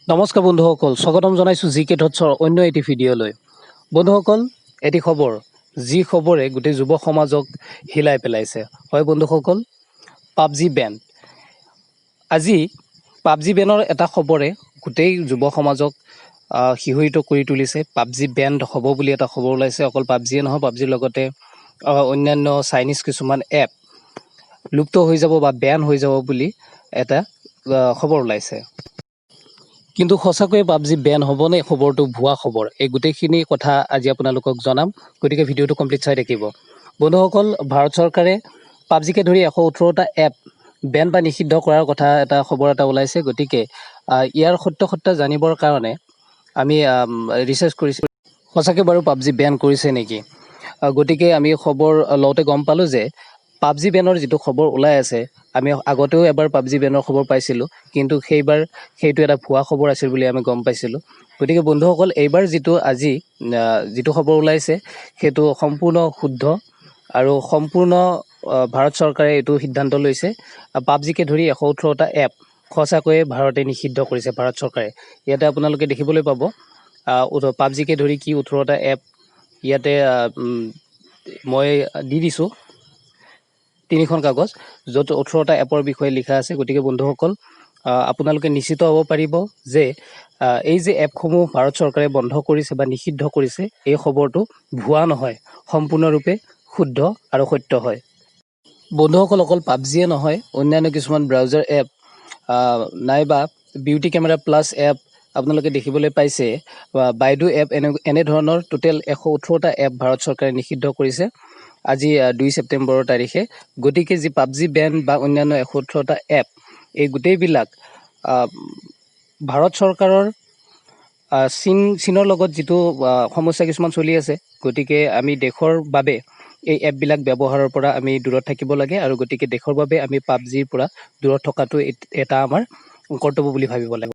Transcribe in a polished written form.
নমস্কাৰ বন্ধুসকল, স্বাগতম জনাইছোঁ জিকে টটছৰ অন্য এটি ভিডিঅ'লৈ। বন্ধুসকল, এটি খবৰ, যি খবৰে গোটেই যুৱ সমাজক হিলাই পেলাইছে। হয় বন্ধুসকল, পাবজি বেন। আজি পাবজি বেনৰ এটা খবৰে গোটেই যুৱ সমাজক শিহৰিত কৰি তুলিছে। পাবজি বেন হ'ব বুলি এটা খবৰ ওলাইছে। অকল পাবজিয়ে নহয়, পাবজিৰ লগতে অন্যান্য চাইনিজ কিছুমান এপ লুপ্ত হৈ যাব বা বেন হৈ যাব বুলি এটা খবৰ ওলাইছে। কিন্তু সঁচাকৈয়ে পাবজি বেন হ'বনে? খবৰটো ভুৱা খবৰ। এই গোটেইখিনি কথা আজি আপোনালোকক জনাম, গতিকে ভিডিঅ'টো কমপ্লিট চাই থাকিব। বন্ধুসকল, ভাৰত চৰকাৰে পাবজিকে ধৰি 118টা এপ বেন বা নিষিদ্ধ কৰাৰ কথা এটা খবৰ এটা ওলাইছে। গতিকে ইয়াৰ সত্যাসত্য জানিবৰ কাৰণে আমি ৰিচাৰ্চ কৰিছোঁ, সঁচাকৈ বাৰু পাবজি বেন কৰিছে নেকি। গতিকে আমি খবৰ লওঁতে গম পালোঁ যে পাবজি বেনৰ যিটো খবৰ ওলাই আছে, আমি আগতেও এবাৰ পাবজি বেনৰ খবৰ পাইছিলোঁ, কিন্তু সেইবাৰ সেইটো এটা ভুৱা খবৰ আছিল বুলি আমি গম পাইছিলোঁ। গতিকে বন্ধুসকল, এইবাৰ যিটো খবৰ ওলাইছে সেইটো সম্পূৰ্ণ শুদ্ধ আৰু সম্পূৰ্ণ ভাৰত চৰকাৰে এইটো সিদ্ধান্ত লৈছে। পাবজিকে ধৰি 118টা এপ সঁচাকৈয়ে ভাৰতে নিষিদ্ধ কৰিছে, ভাৰত চৰকাৰে। ইয়াতে আপোনালোকে দেখিবলৈ পাব পাবজিকে ধৰি কি 18টা এপ ইয়াতে মই দি দিছোঁ 3খন কাগজ, য'ত 18টা এপৰ বিষয়ে লিখা আছে। গতিকে বন্ধুসকল, আপোনালোকে নিশ্চিত হ'ব পাৰিব যে এই যে এপসমূহ ভাৰত চৰকাৰে বন্ধ কৰিছে বা নিষিদ্ধ কৰিছে, এই খবৰটো ভুৱা নহয়, সম্পূৰ্ণৰূপে শুদ্ধ আৰু সত্য হয়। বন্ধুসকল, অকল পাবজিয়ে নহয়, অন্যান্য কিছুমান ব্ৰাউজাৰ এপ নাইবা বিউটি কেমেৰা প্লাছ এপ আপোনালোকে দেখিবলৈ পাইছে, বাইদু এপ, এনেধৰণৰ টোটেল 118টা এপ ভাৰত চৰকাৰে নিষিদ্ধ কৰিছে আজি 2 ছেপ্টেম্বৰৰ তাৰিখে। গতিকে যি পাবজি বেন বা অন্যান্য 118টা এপ, এই গোটেইবিলাক ভাৰত চৰকাৰৰ চীনৰ লগত যিটো সমস্যা কিছুমান চলি আছে, গতিকে আমি দেশৰ বাবে এই এপবিলাক ব্যৱহাৰৰ পৰা আমি দূৰত থাকিব লাগে, আৰু গতিকে দেশৰ বাবে আমি পাবজিৰ পৰা দূৰত থকাটো এটা আমাৰ কৰ্তব্য বুলি ভাবিব লাগে।